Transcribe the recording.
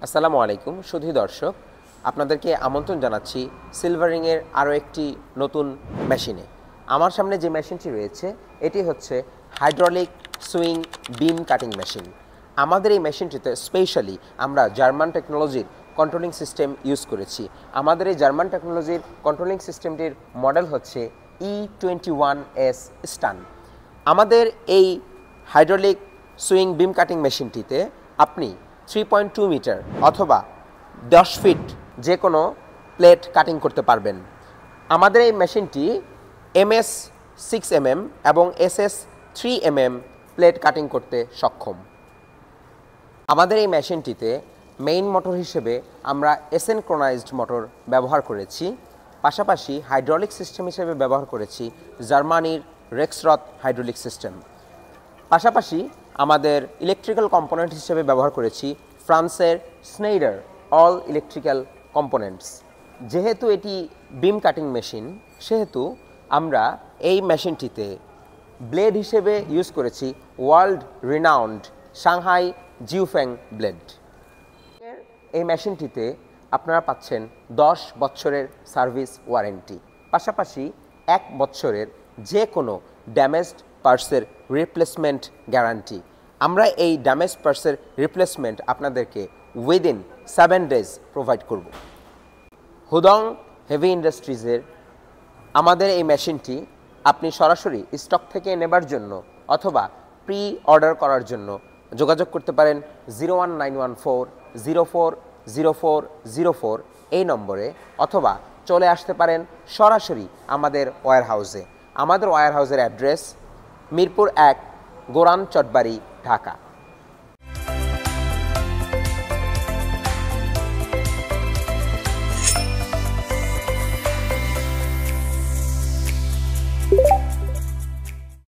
আসসালামু আলাইকুম সুধী দর্শক, আপনাদেরকে আমন্ত্রণ জানাচ্ছি সিলভারিংয়ের আরও একটি নতুন মেশিনে। আমার সামনে যে মেশিনটি রয়েছে এটি হচ্ছে হাইড্রোলিক সুইং বিম কাটিং মেশিন। আমাদের এই মেশিনটিতে স্পেশালি আমরা জার্মান টেকনোলজির কন্ট্রোলিং সিস্টেম ইউজ করেছি। আমাদের এই জার্মান টেকনোলজির কন্ট্রোলিং সিস্টেমটির মডেল হচ্ছে E21S স্টান। আমাদের এই হাইড্রোলিক সুইং বিম কাটিং মেশিনটিতে আপনি 3.2 মিটার অথবা 10 ফিট যে কোনো প্লেট কাটিং করতে পারবেন। আমাদের এই মেশিনটি MS 6mm এবং SS 3mm প্লেট কাটিং করতে সক্ষম। আমাদের এই মেশিনটিতে মেইন মোটর হিসেবে আমরা এসিনক্রোনাইজড মোটর ব্যবহার করেছি, পাশাপাশি হাইড্রোলিক সিস্টেম হিসেবে ব্যবহার করেছি জার্মানির রেক্সরথ হাইড্রোলিক সিস্টেম। পাশাপাশি আমাদের ইলেকট্রিক্যাল কম্পোনেন্ট হিসেবে ব্যবহার করেছি ফ্রান্সের স্নেইডার অল ইলেকট্রিক্যাল কম্পোনেন্টস। যেহেতু এটি বিম কাটিং মেশিন, সেহেতু আমরা এই মেশিনটিতে ব্লেড হিসেবে ইউজ করেছি ওয়ার্ল্ড রিনাউন্ড সাংহাই জিউফেং ব্লেড। এই মেশিনটিতে আপনারা পাচ্ছেন 10 বছরের সার্ভিস ওয়ারেন্টি, পাশাপাশি 1 বছরের যে কোনো ড্যামেজড পার্টসের রিপ্লেসমেন্ট গ্যারান্টি। আমরা এই ড্যামেজ পার্টসের রিপ্লেসমেন্ট আপনাদেরকে উইদিন 7 ডেজ প্রোভাইড করব। হুদং হেভি ইন্ডাস্ট্রিজের আমাদের এই মেশিনটি আপনি সরাসরি স্টক থেকে নেবার জন্য অথবা প্রি অর্ডার করার জন্য যোগাযোগ করতে পারেন 01914040404 এই নম্বরে, অথবা চলে আসতে পারেন সরাসরি আমাদের ওয়্যার হাউসে। আমাদের ওয়্যার হাউসের অ্যাড্রেস মিরপুর 1, গোরান চটবাড়ি, ঢাকা।